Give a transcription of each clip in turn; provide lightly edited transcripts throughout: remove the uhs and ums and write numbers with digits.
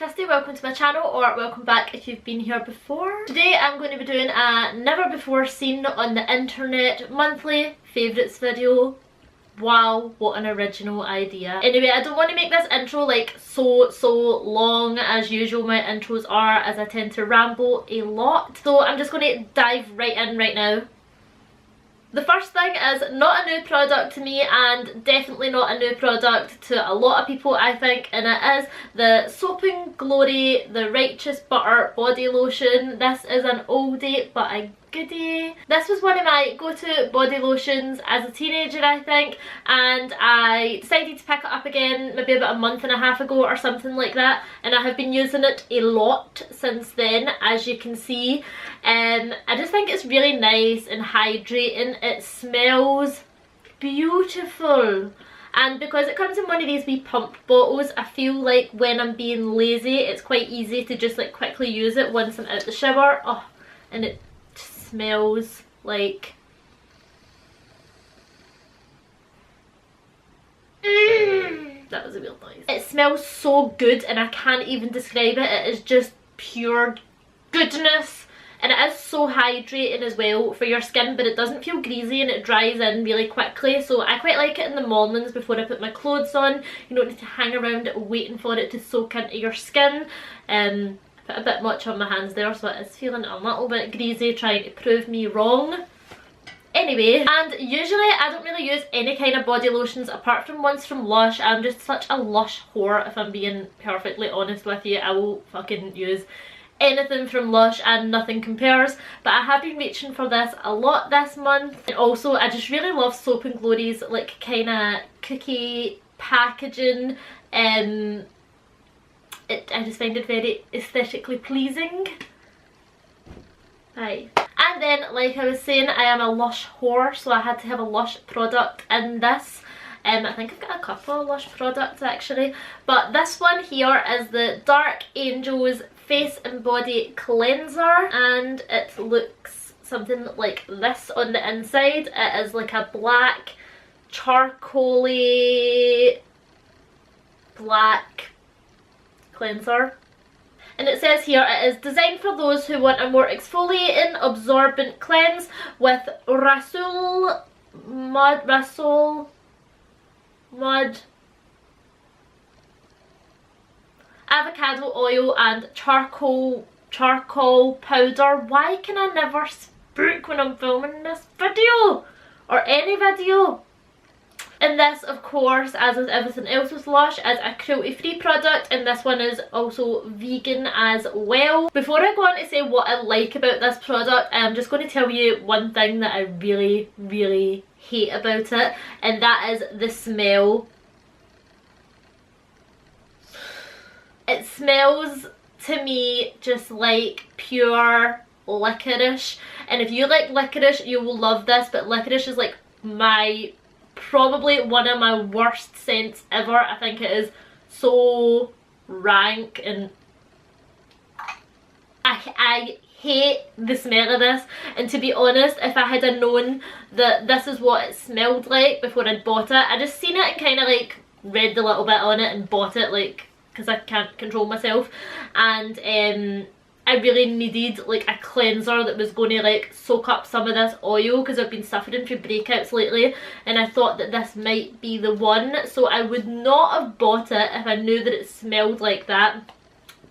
Christy, welcome to my channel, or welcome back if you've been here before. Today I'm going to be doing a never before seen on the internet monthly favourites video. Wow, what an original idea. Anyway, I don't want to make this intro like so long as usual my intros are, as I tend to ramble a lot. So I'm just going to dive right in right now. The first thing is not a new product to me, and definitely not a new product to a lot of people I think, and it is the Soap & Glory The Righteous Butter Body Lotion. This is an oldie but a goodie. This was one of my go-to body lotions as a teenager I think, and I decided to pick it up again maybe about a month and a half ago or something like that, and I have been using it a lot since then, as you can see. I just think it's really nice and hydrating. It smells beautiful, and because it comes in one of these wee pump bottles, I feel like when I'm being lazy it's quite easy to just like quickly use it once I'm out the shower. Oh, and it smells like that was a real noise. It smells so good and I can't even describe it. It is just pure goodness, and it is so hydrating as well for your skin, but it doesn't feel greasy and it dries in really quickly, so I quite like it in the mornings before I put my clothes on. You don't need to hang around it waiting for it to soak into your skin. I put a bit much on my hands there, so it is feeling a little bit greasy, trying to prove me wrong. Anyway, and usually I don't really use any kind of body lotions apart from ones from LUSH. I'm just such a LUSH whore, if I'm being perfectly honest with you. I will fucking use anything from LUSH and nothing compares, but I have been reaching for this a lot this month. And also I just really love Soap & Glory's like kind of cookie packaging. I just find it very aesthetically pleasing. Right. And then, like I was saying, I am a LUSH whore, so I had to have a LUSH product in this. I think I've got a couple of LUSH products actually, but this one here is the Dark Angels Face and Body Cleanser, and it looks something like this on the inside. It is like a black, charcoaly black cleanser. And it says here, it is designed for those who want a more exfoliating, absorbent cleanse with Rasul mud, avocado oil and charcoal powder. Why can I never speak when I'm filming this video or any video? And this, of course, as with everything else with LUSH, is a cruelty-free product, and this one is also vegan as well. Before I go on to say what I like about this product, I'm just going to tell you one thing that I really hate about it, and that is the smell. It smells to me just like pure licorice, and if you like licorice you will love this, but licorice is like probably one of my worst scents ever. I think it is so rank, and I hate the smell of this. And to be honest, if I had known that this is what it smelled like before I'd bought it, I just seen it and kind of like read a little bit on it and bought it, like, because I can't control myself. And I really needed like a cleanser that was going to like soak up some of this oil, because I've been suffering from breakouts lately, and I thought that this might be the one. So I would not have bought it if I knew that it smelled like that,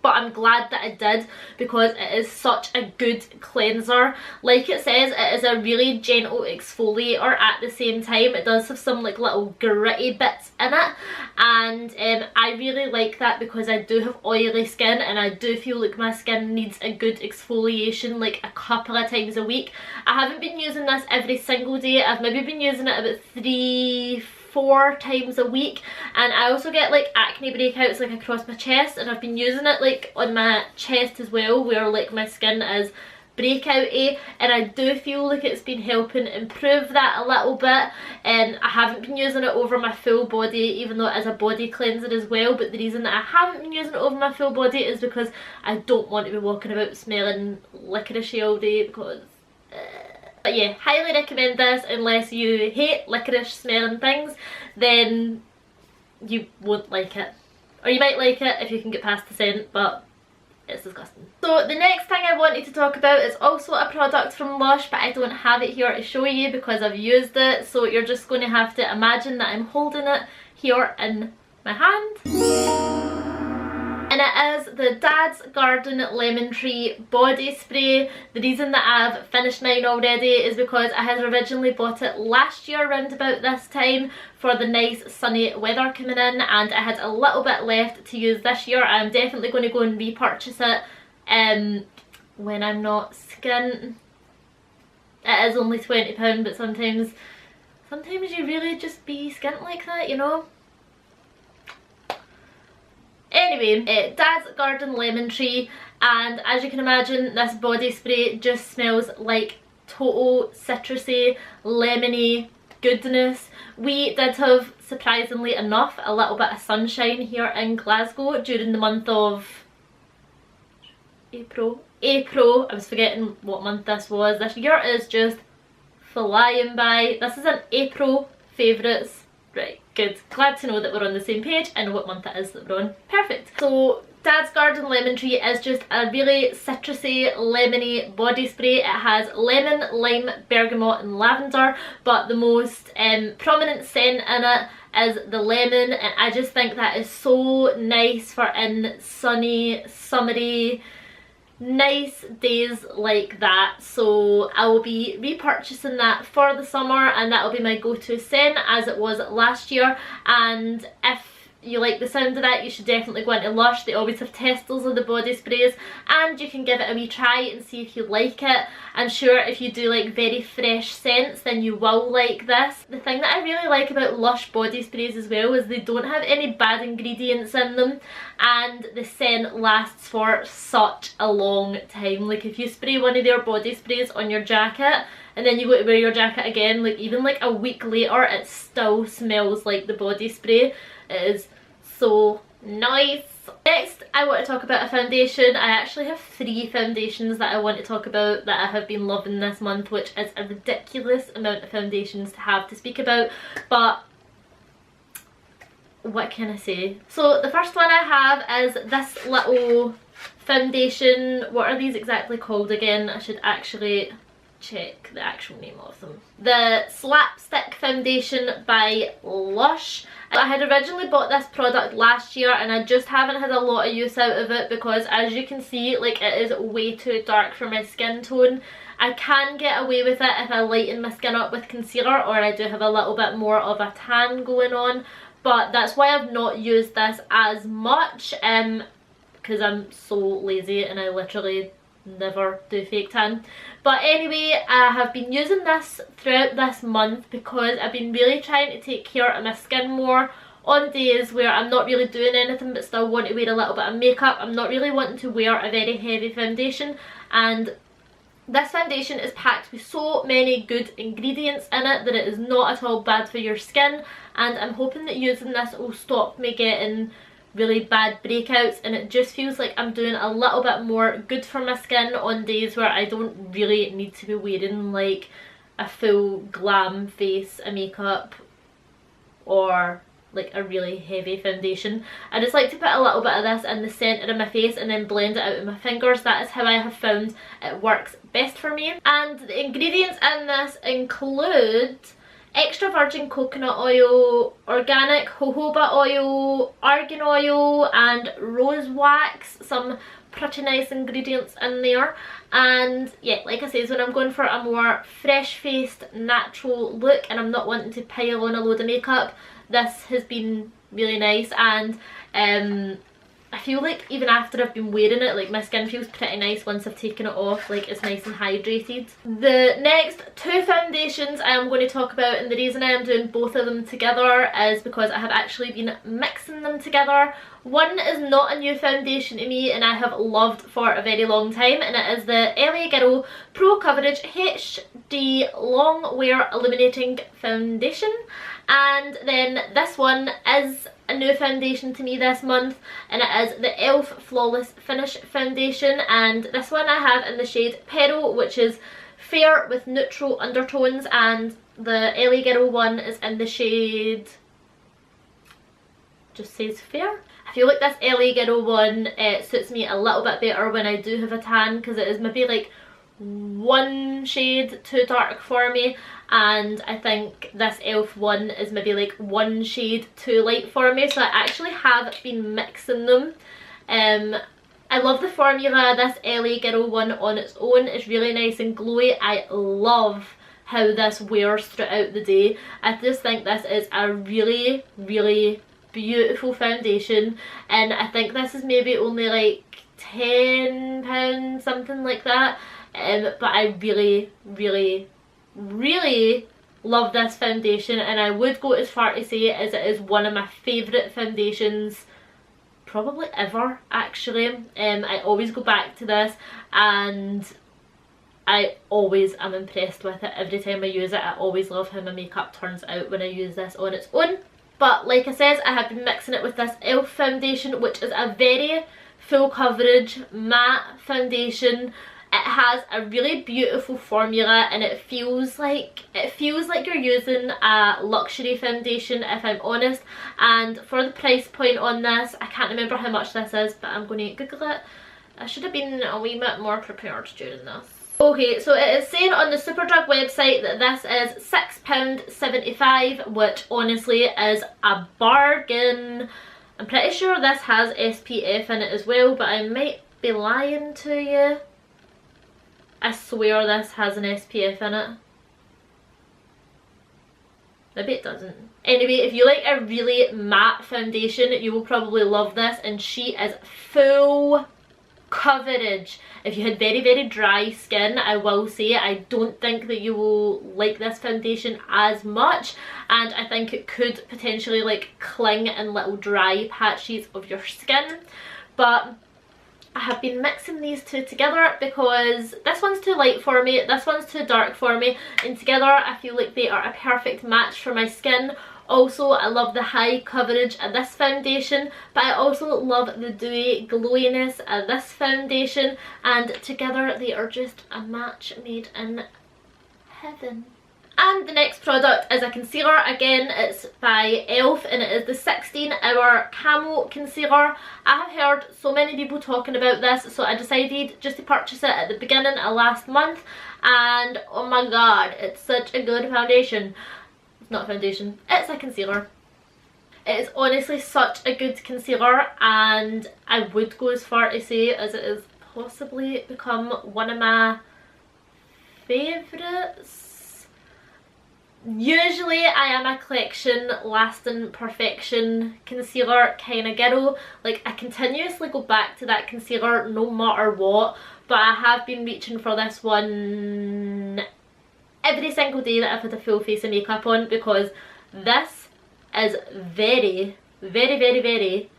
but I'm glad that I did, because it is such a good cleanser. Like it says, it is a really gentle exfoliator at the same time. It does have some like little gritty bits in it, and I really like that because I do have oily skin, and I do feel like my skin needs a good exfoliation like a couple of times a week. I haven't been using this every single day. I've maybe been using it about 3-4 times a week, and I also get like acne breakouts like across my chest, and I've been using it like on my chest as well, where like my skin is breakouty, and I do feel like it's been helping improve that a little bit. And I haven't been using it over my full body, even though it is a body cleanser as well, but the reason that I haven't been using it over my full body is because I don't want to be walking about smelling licoricey all day, because but yeah, highly recommend this. Unless you hate licorice smelling things, then you won't like it. Or you might like it if you can get past the scent, but it's disgusting. So the next thing I wanted to talk about is also a product from Lush, but I don't have it here to show you because I've used it, so you're just going to have to imagine that I'm holding it here in my hand. And it is the Dad's Garden Lemon Tree Body Spray. The reason that I've finished mine already is because I had originally bought it last year around about this time for the nice sunny weather coming in, and I had a little bit left to use this year. I'm definitely going to go and repurchase it when I'm not skint. It is only £20, but sometimes you really just be skint like that, you know? Anyway, Dad's Garden Lemon Tree, and as you can imagine, this body spray just smells like total citrusy, lemony goodness. We did have, surprisingly enough, a little bit of sunshine here in Glasgow during the month of April. I was forgetting what month this was. This year is just flying by. This is an April favourites. Right, good. Glad to know that we're on the same page. I know what month it is that we're on. Perfect. So Dad's Garden Lemon Tree is just a really citrusy, lemony body spray. It has lemon, lime, bergamot and lavender, but the most prominent scent in it is the lemon, and I just think that is so nice for in sunny, summery, nice days like that. So I will be repurchasing that for the summer, and that will be my go-to scent as it was last year. And if you like the sound of that, you should definitely go into Lush. They always have testers of the body sprays, and you can give it a wee try and see if you like it. I'm sure if you do like very fresh scents, then you will like this. The thing that I really like about Lush body sprays as well is they don't have any bad ingredients in them, and the scent lasts for such a long time. Like if you spray one of their body sprays on your jacket and then you go to wear your jacket again, like even like a week later, it still smells like the body spray. It is so nice. Next, I want to talk about a foundation. I actually have 3 foundations that I want to talk about that I have been loving this month, which is a ridiculous amount of foundations to have to speak about, but what can I say? So the first one I have is this little foundation. What are these exactly called again? I should actually check the actual name of them. The Slapstick Foundation by Lush. I had originally bought this product last year and I just haven't had a lot of use out of it because, as you can see, like it is way too dark for my skin tone. I can get away with it if I lighten my skin up with concealer, or I do have a little bit more of a tan going on, but that's why I've not used this as much, because I'm so lazy and I literally never do fake tan. But anyway, I have been using this throughout this month because I've been really trying to take care of my skin more on days where I'm not really doing anything but still want to wear a little bit of makeup. I'm not really wanting to wear a very heavy foundation, and this foundation is packed with so many good ingredients in it that it is not at all bad for your skin, and I'm hoping that using this will stop me getting really bad breakouts, and it just feels like I'm doing a little bit more good for my skin on days where I don't really need to be wearing like a full glam face of makeup or like a really heavy foundation. I just like to put a little bit of this in the centre of my face and then blend it out with my fingers. That is how I have found it works best for me. And the ingredients in this include extra virgin coconut oil, organic jojoba oil, argan oil and rose wax. Some pretty nice ingredients in there. And yeah, like I say, when I'm going for a more fresh faced natural look and I'm not wanting to pile on a load of makeup, this has been really nice. And I feel like even after I've been wearing it, like my skin feels pretty nice once I've taken it off, like it's nice and hydrated. The next 2 foundations I am going to talk about, and the reason I am doing both of them together is because I have actually been mixing them together. One is not a new foundation to me and I have loved for a very long time, and it is the LA Girl Pro Coverage HD Long Wear Illuminating Foundation. And then this one is a new foundation to me this month, and it is the e.l.f. Flawless Finish Foundation, and this one I have in the shade Pearl, which is fair with neutral undertones, and the LA Girl one is in the shade just says fair. I feel like this LA Girl one suits me a little bit better when I do have a tan, because it is maybe like one shade too dark for me, and I think this e.l.f. one is maybe like one shade too light for me, so I actually have been mixing them. I love the formula. This LA Girl one on its own is really nice and glowy. I love how this wears throughout the day. I just think this is a really, really beautiful foundation, and I think this is maybe only like £10, something like that. But I really, really, really love this foundation, and I would go as far to say as it is one of my favourite foundations probably ever, actually. I always go back to this, and I always am impressed with it every time I use it. I always love how my makeup turns out when I use this on its own. But like I said, I have been mixing it with this e.l.f. foundation, which is a very full coverage matte foundation. It has a really beautiful formula, and it feels like you're using a luxury foundation, if I'm honest. And for the price point on this, I can't remember how much this is, but I'm going to Google it. I should have been a wee bit more prepared during this. Okay, so it is saying on the Superdrug website that this is £6.75, which honestly is a bargain. I'm pretty sure this has SPF in it as well, but I might be lying to you. I swear this has an SPF in it. Maybe it doesn't. Anyway, if you like a really matte foundation, you will probably love this, and she is full coverage. If you had very, very dry skin, I will say I don't think that you will like this foundation as much, and I think it could potentially like cling in little dry patches of your skin. But I have been mixing these two together because this one's too light for me, this one's too dark for me, and together I feel like they are a perfect match for my skin. Also, I love the high coverage of this foundation, but I also love the dewy glowiness of this foundation, and together they are just a match made in heaven. And the next product is a concealer. Again, it's by e.l.f. and it is the 16-hour Camo Concealer. I have heard so many people talking about this, so I decided just to purchase it at the beginning of last month, and oh my god, it's such a good foundation. It's not a foundation, it's a concealer. It is honestly such a good concealer, and I would go as far to say as it has possibly become one of my favourites. Usually I am a collection lasting perfection concealer kind of girl. Like, I continuously go back to that concealer no matter what, but I have been reaching for this one every single day that I've had a full face of makeup on, because this is very, very, very, very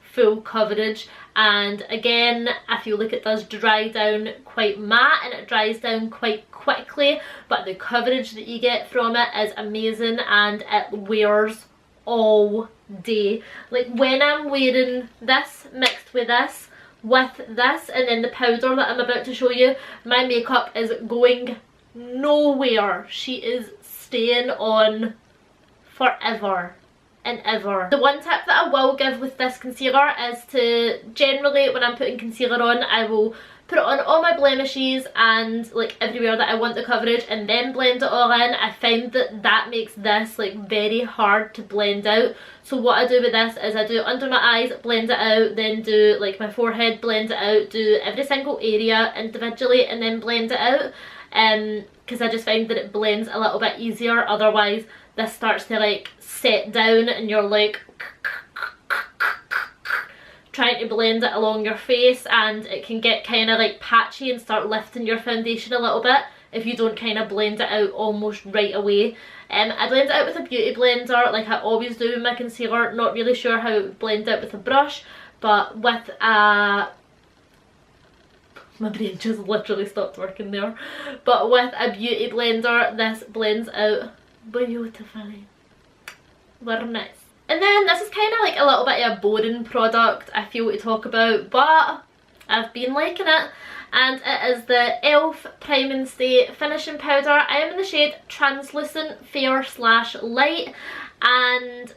full coverage. And again, I feel like it does dry down quite matte, and it dries down quite quickly, but the coverage that you get from it is amazing, and it wears all day. Like, when I'm wearing this mixed with this and then the powder that I'm about to show you, my makeup is going nowhere. She is staying on forever and ever. The one tip that I will give with this concealer is to, generally when I'm putting concealer on, I will put it on all my blemishes and like everywhere that I want the coverage, and then blend it all in. I find that that makes this like very hard to blend out. So what I do with this is I do under my eyes, blend it out, then do like my forehead, blend it out, do every single area individually, and then blend it out. Because I just find that it blends a little bit easier. Otherwise this starts to like set down and you're like trying to blend it along your face, and it can get kind of like patchy and start lifting your foundation a little bit if you don't kind of blend it out almost right away. I blend it out with a beauty blender like I always do with my concealer. Not really sure how it would blend out with a brush, but with a... my brain just literally stopped working there. But with a beauty blender, this blends out beautifully. Very nice. And then this is kind of like a little bit of a boring product I feel to talk about, but I've been liking it, and it is the e.l.f. Prime and Stay Finishing Powder. I am in the shade Translucent Fair / Light, and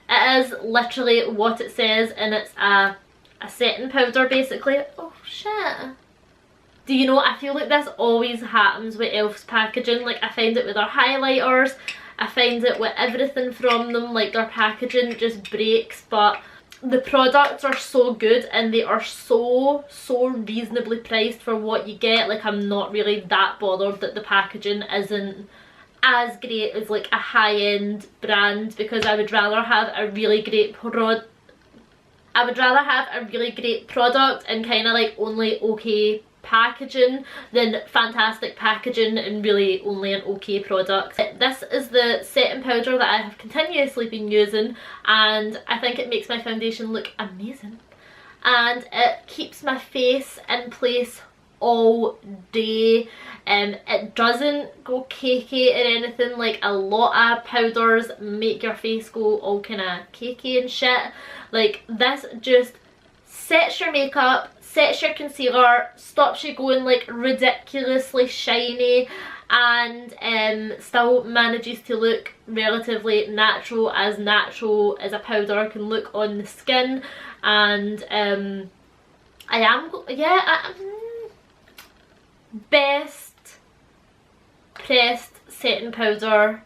It is literally what it says, and it's a setting powder basically. Oh shit. Do you know, I feel like this always happens with e.l.f.'s packaging. Like, I find it with their highlighters, I find it with everything from them, like their packaging just breaks, but the products are so good and they are so reasonably priced for what you get. Like, I'm not really that bothered that the packaging isn't as great as like a high-end brand, because I would rather have a really great product and kind of like only okay packaging than fantastic packaging and really only an okay product. This is the setting powder that I have continuously been using, and I think it makes my foundation look amazing, and it keeps my face in place all day. It doesn't go cakey or anything. Like, a lot of powders make your face go all kind of cakey and shit. Like, this just sets your makeup, sets your concealer, stops you going like ridiculously shiny, and still manages to look relatively natural as a powder can look on the skin. And best pressed setting powder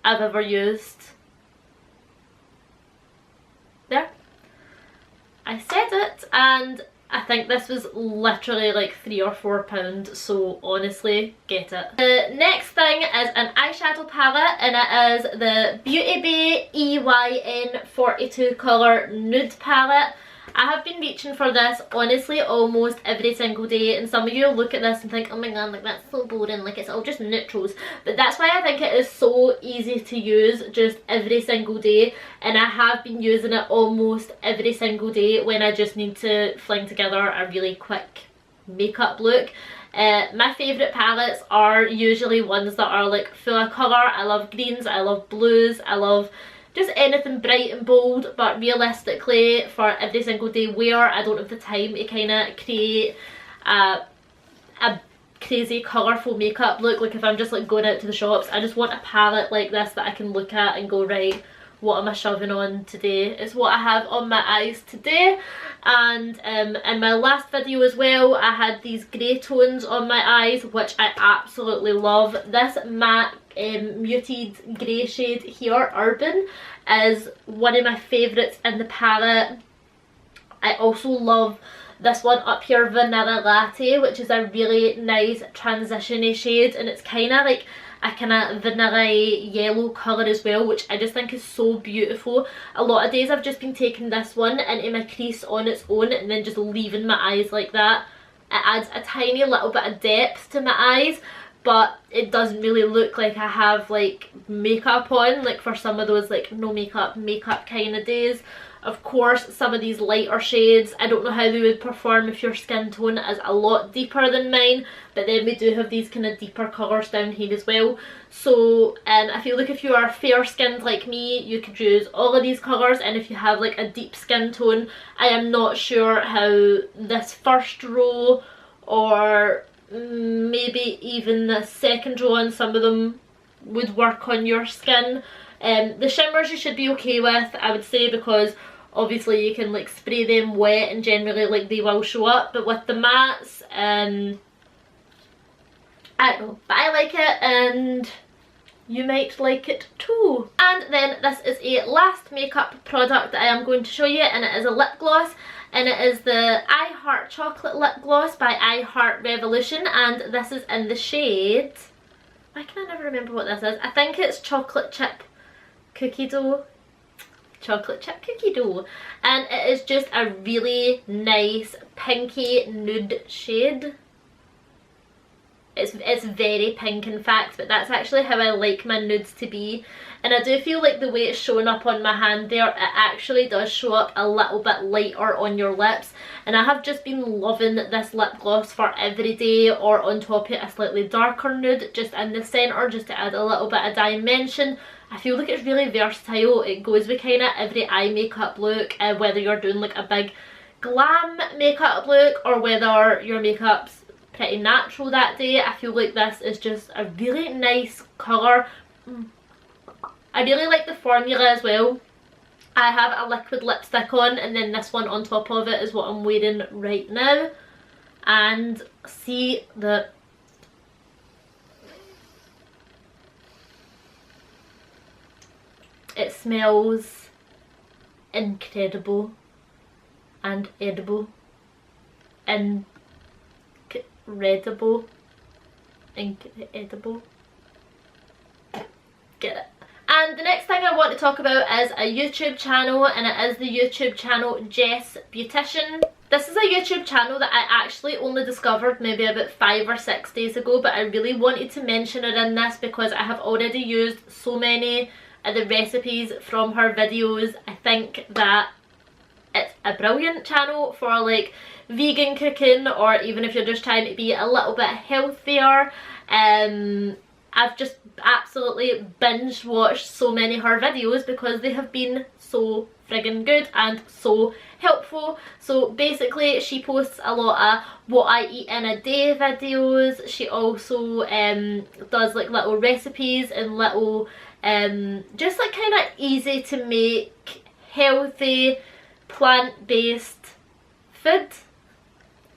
I've ever used. There, I said it, and I think this was literally like £3 or £4, so honestly, get it. The next thing is an eyeshadow palette, and it is the Beauty Bay EYN 42 colour nude palette. I have been reaching for this honestly almost every single day, and some of you look at this and think, oh my god, like that's so boring, like it's all just neutrals. But that's why I think it is so easy to use just every single day, and I have been using it almost every single day when I just need to fling together a really quick makeup look. My favourite palettes are usually ones that are like full of colour. I love greens, I love blues, I love just anything bright and bold, but realistically for every single day wear, I don't have the time to kind of create a crazy colourful makeup look. Like, if I'm just like going out to the shops, I just want a palette like this that I can look at and go, right, what am I shoving on today? It's what I have on my eyes today. And in my last video as well, I had these grey tones on my eyes, which I absolutely love. This matte muted grey shade here, Urban, is one of my favourites in the palette. I also love this one up here, Vanilla Latte, which is a really nice transition-y shade, and it's kind of like a kind of vanilla yellow colour as well, which I just think is so beautiful. A lot of days I've just been taking this one into my crease on its own and then just leaving my eyes like that. It adds a tiny little bit of depth to my eyes, but it doesn't really look like I have like makeup on, like for some of those like no makeup kind of days. Of course, some of these lighter shades, I don't know how they would perform if your skin tone is a lot deeper than mine, but then we do have these kind of deeper colours down here as well. So I feel like if you are fair skinned like me, you could use all of these colours, and if you have like a deep skin tone, I am not sure how this first row or maybe even the second row on some of them would work on your skin. The shimmers you should be okay with, I would say, because obviously you can like spray them wet and generally like they will show up, but with the mattes, I don't know, but I like it and you might like it too. And then this is a last makeup product that I am going to show you, and it is a lip gloss, and it is the I Heart Chocolate Lip Gloss by I Heart Revolution, and this is in the shade, why can I never remember what this is? I think it's chocolate chip cookie dough, and it is just a really nice pinky nude shade. It's very pink in fact, but that's actually how I like my nudes to be, and I do feel like the way it's showing up on my hand there, it actually does show up a little bit lighter on your lips, and I have just been loving this lip gloss for every day, or on top of a slightly darker nude just in the centre, just to add a little bit of dimension. I feel like it's really versatile. It goes with kind of every eye makeup look, whether you're doing like a big glam makeup look or whether your makeup's pretty natural that day. I feel like this is just a really nice colour. I really like the formula as well. I have a liquid lipstick on, and then this one on top of it is what I'm wearing right now. And see the it smells incredible and edible. Incredible. Incredible. Get it. And the next thing I want to talk about is a YouTube channel, and it is the YouTube channel Jess Beautician. This is a YouTube channel that I actually only discovered maybe about 5 or 6 days ago, but I really wanted to mention it in this because I have already used so many of the recipes from her videos. I think that it's a brilliant channel for like vegan cooking, or even if you're just trying to be a little bit healthier. I've just absolutely binge watched so many of her videos because they have been so friggin' good and so helpful. So basically she posts a lot of what I eat in a day videos. She also does like little recipes and little just like kind of easy to make healthy plant-based food.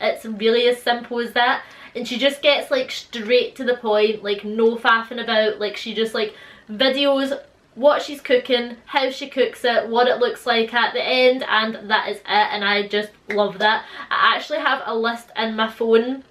It's really as simple as that. And she just gets like straight to the point, like no faffing about. Like she just like videos what she's cooking, how she cooks it, what it looks like at the end, and that is it. And I just love that. I actually have a list in my phone,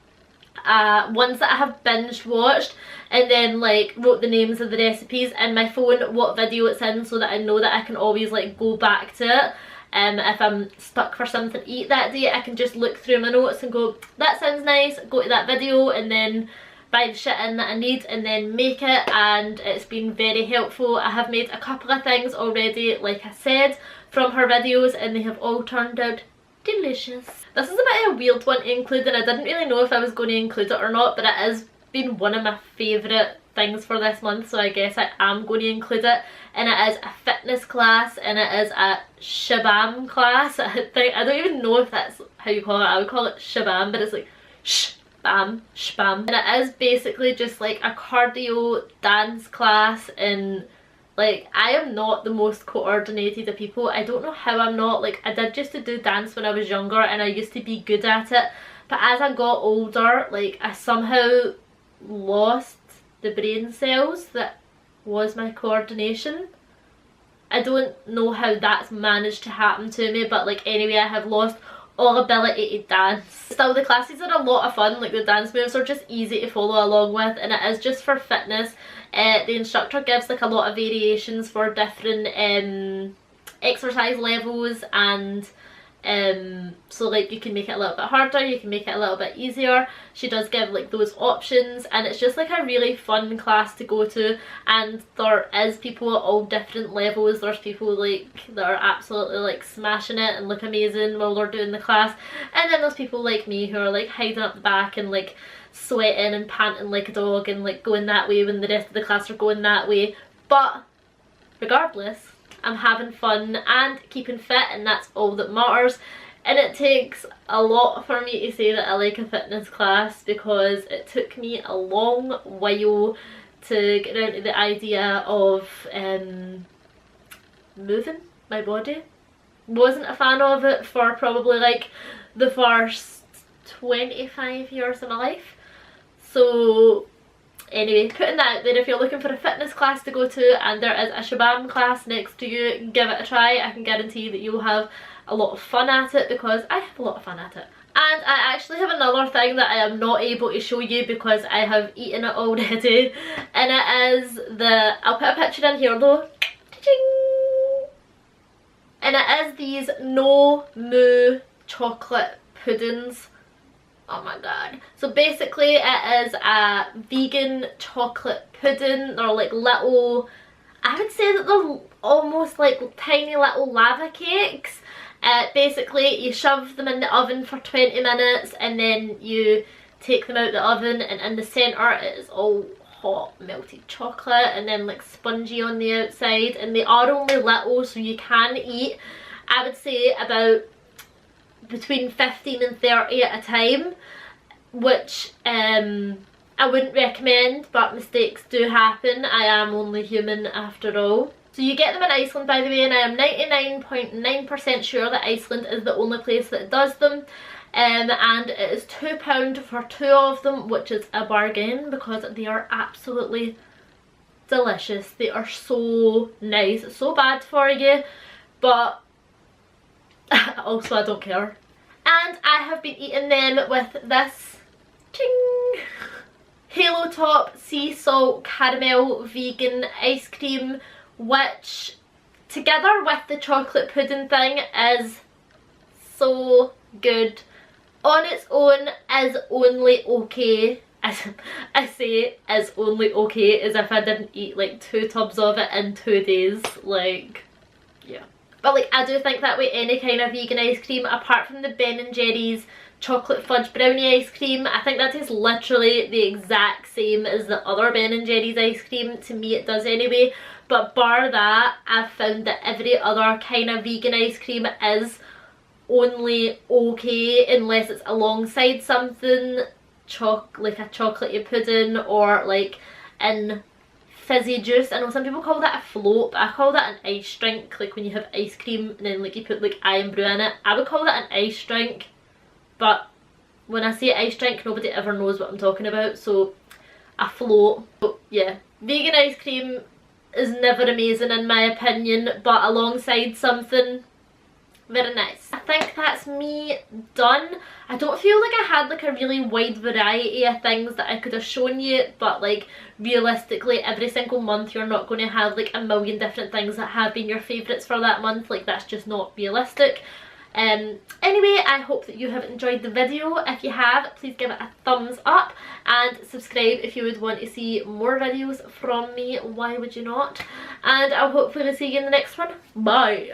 ones that I have binge watched, and then like wrote the names of the recipes in my phone, what video it's in, so that I know that I can always like go back to it. If I'm stuck for something to eat that day, I can just look through my notes and go, that sounds nice, go to that video, and then buy the shit in that I need and then make it. And it's been very helpful. I have made a couple of things already, like I said, from her videos, and they have all turned out delicious. This is a bit of a weird one to include, and I didn't really know if I was going to include it or not, but it has been one of my favourite things for this month, so I guess I am going to include it. And it is a fitness class, and it is a shabam class. I don't even know if that's how you call it. I would call it shabam, but it's like shbam. And it is basically just like a cardio dance class. And like, I am not the most coordinated of people. I don't know how I'm not. Like, I did just to do dance when I was younger, and I used to be good at it, but as I got older, like, I somehow lost the brain cells that was my coordination. I don't know how that's managed to happen to me, but like anyway, I have lost all ability to dance. Still, the classes are a lot of fun. Like, the dance moves are just easy to follow along with, and it is just for fitness. The instructor gives like a lot of variations for different exercise levels, and so like you can make it a little bit harder, you can make it a little bit easier. She does give like those options, and it's just like a really fun class to go to. And there is people at all different levels. There's people like that are absolutely like smashing it and look amazing while they're doing the class, and then there's people like me who are like hiding up the back and like sweating and panting like a dog and like going that way when the rest of the class are going that way. But regardless, I'm having fun and keeping fit, and that's all that matters. And it takes a lot for me to say that I like a fitness class, because it took me a long while to get around to the idea of moving my body. Wasn't a fan of it for probably like the first 25 years of my life. So anyway, putting that out there, if you're looking for a fitness class to go to and there is a shabam class next to you, give it a try. I can guarantee that you'll have a lot of fun at it, because I have a lot of fun at it. And I actually have another thing that I am not able to show you because I have eaten it already, and it is I'll put a picture in here though, and it is these no moo chocolate puddings. Oh my god. So basically it is a vegan chocolate pudding. They're like little, I would say that they're almost like tiny little lava cakes. Basically you shove them in the oven for 20 minutes, and then you take them out the oven, and in the centre it is all hot melted chocolate and then like spongy on the outside. And they are only little, so you can eat, I would say, about between 15 and 30 at a time, which I wouldn't recommend, but mistakes do happen. I am only human after all. So you get them in Iceland, by the way, and I am 99.9% sure that Iceland is the only place that does them. And it is £2 for 2 of them, which is a bargain because they are absolutely delicious. They are so nice, so bad for you, but also I don't care. And I have been eating them with this ching Halo Top Sea Salt Caramel Vegan Ice Cream, which together with the chocolate pudding thing is so good. On its own is only okay. As I say, is only okay as if I didn't eat like 2 tubs of it in 2 days. Like, yeah. But like, I do think that with any kind of vegan ice cream, apart from the Ben & Jerry's chocolate fudge brownie ice cream, I think that tastes literally the exact same as the other Ben & Jerry's ice cream. To me it does anyway. But bar that, I've found that every other kind of vegan ice cream is only okay unless it's alongside something like a chocolatey pudding or like in fizzy juice. I know some people call that a float, but I call that an ice drink, like when you have ice cream and then like you put like iron brew in it. I would call that an ice drink, but when I say ice drink nobody ever knows what I'm talking about, so a float. So yeah, vegan ice cream is never amazing in my opinion, but alongside something, very nice. I think that's me done. I don't feel like I had like a really wide variety of things that I could have shown you, but like realistically every single month you're not going to have like a million different things that have been your favourites for that month. Like, that's just not realistic. Anyway, I hope that you have enjoyed the video. If you have, please give it a thumbs up and subscribe if you would want to see more videos from me. Why would you not? And I'll hopefully see you in the next one. Bye!